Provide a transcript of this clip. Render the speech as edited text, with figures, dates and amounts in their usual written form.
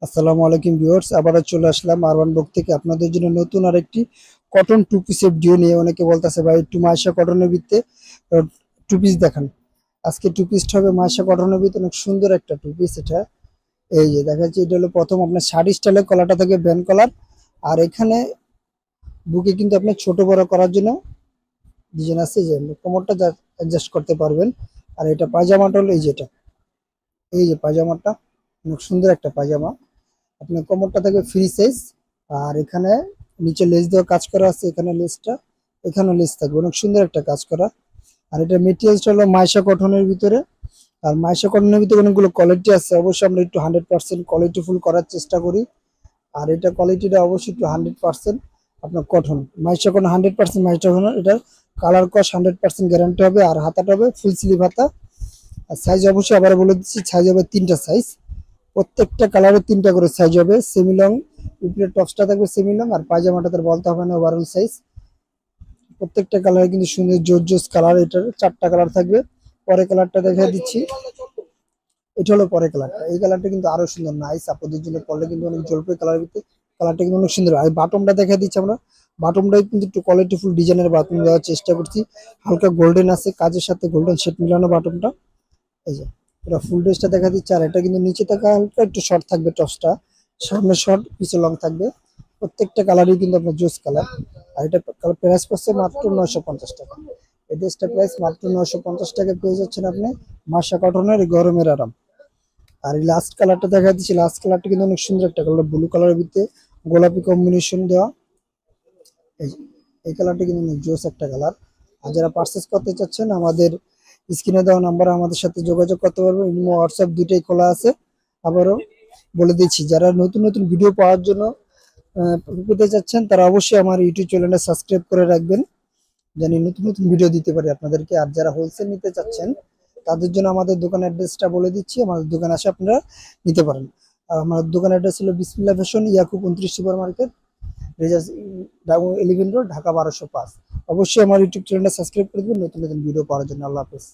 আসসালামু আলাইকুম ভিউয়ার্স, আবারও চলে আসলাম আরবান বুক থেকে আপনাদের জন্য নতুন আরেকটি কটন টু পিসের ভিডিও নিয়ে। অনেকে বলতেছে ভাই একটু মাইশা কটনের ভিত্তে টু পিস দেখান। আজকে টু পিসটা হবে মাইশা কটনের ভিতরে, অনেক সুন্দর একটা টু পিস। এটা এই যে দেখা যাচ্ছে, এটা হলো প্রথম আপনার শাড়ি স্টাইলের কলারটা থাকে ব্যান্ড কলার। আর এখানে বুকে কিন্তু আপনি ছোট বড় করার জন্য ডিজাইন আছে, যে কোমরটা অ্যাডজাস্ট করতে পারবেন। আর এটা পায়জামাটা হলো এই যে পায়জামাটা অনেক সুন্দর একটা পায়জামা। আপনার কোমরটা থাকবে ফ্রি সাইজ। আর এখানে নিচে লেস দেওয়া কাজ করা আছে, এখানে লেসটা, এখানে লেস থাকবে, অনেক সুন্দর একটা কাজ করা। আর এটা মেটেরিয়ালসটা হলো মাইশা কটনের ভিতরে। আর মাইশা কটনের ভিতরে অনেকগুলো কোয়ালিটি আছে, অবশ্যই আমরা একটু 100% কোয়ালিটি ফুল করার চেষ্টা করি। আর এটা কোয়ালিটিটা অবশ্যই একটু 100% আপনার cotton, Maisha cotton 100% Maisha cotton. এটার কালার কস 100% গ্যারান্টি হবে। আর হাতাটা হবে ফুল স্লিভ হাতা। আর সাইজ অবশ্যই আবার বলে দিচ্ছি, সাইজ হবে তিনটা সাইজ, প্রত্যেকটা কালারে তিনটা করে সাইজ হবে। সেমি লং উপরে টপসটা থাকবে সেমি লং, আর পায়জামাটা তার বলতে হবে না, ওভারঅল সাইজ। প্রত্যেকটা কালারে কিন্তু সুন্দর জোস কালার, এটার চারটা কালার থাকবে। পরে কালারটা দেখা দিচ্ছি, এটা হলো পরে কালারটা। এই কালারটা কিন্তু আরো সুন্দর, নাইস, আপনাদের জন্য পরলে কিন্তু অনেক জলপাই কালার ভিতরে কালারটা কিন্তু অনেক সুন্দর। আর বাটনটা দেখা দিচ্ছি আমরা, বাটনটাই কিন্তু একটু কোয়ালিটিফুল ডিজাইনের বাটন দেওয়ার চেষ্টা করছি। হালকা গোল্ডেন আছে, কাজের সাথে গোল্ডেন শেড মিলানো বাটনটা। এই যে এটা ফুল ড্রেসটা দেখা দিচ্ছে। আর এটা কিন্তু নিচে থেকে হালকা একটু শর্ট থাকবে, টপসটা সামনে শর্ট পিছে লং থাকবে। প্রত্যেকটা কালারই কিন্তু আপনার জোস কালার। আর এটা প্রাইস পড়ছে মাত্র 950 টাকা। এই ড্রেসটা প্রাইস মাত্র 950 টাকা পেয়ে যাচ্ছেন আপনি মাশা কটনের এই গরমের আরাম। আর এই লাস্ট কালারটা দেখা দিচ্ছি, লাস্ট কালারটা কিন্তু অনেক সুন্দর একটা কালার, ব্লু কালারের ভিতরে গোলাপি কম্বিনেশন দেওয়া। এই এই কালারটা কিন্তু অনেক জোস একটা কালার। আর যারা পারচেস করতে চাচ্ছেন, আমাদের স্ক্রিনে দেওয়া নাম্বার আমাদের সাথে যোগাযোগ করতে পারবেন। ইমো হোয়াটসঅ্যাপ দুইটাই খোলা আছে। আবারও বলে দিচ্ছি, যারা নতুন নতুন ভিডিও পাওয়ার জন্য পেতে চাচ্ছেন, তারা অবশ্যই আমার ইউটিউব চ্যানেলটা সাবস্ক্রাইব করে রাখবেন, জানি নতুন নতুন ভিডিও দিতে পারি আপনাদেরকে। আর যারা হোলসেল নিতে চাচ্ছেন, তাদের জন্য আমাদের দোকান অ্যাড্রেসটা বলে দিচ্ছি, আমাদের দোকানে আসে আপনারা নিতে পারেন। আর আমার দোকান অ্যাড্রেস হলো Bismillah fashion, Yakub 29 super market, রেজাস 11 রোড, ঢাকা 1205। অবশ্যই আমার ইউটিউব চ্যানেলটা সাবস্ক্রাইব করে দেবেন নতুন নতুন ভিডিও পাওয়ার জন্য। আল্লাহ হাফেজ।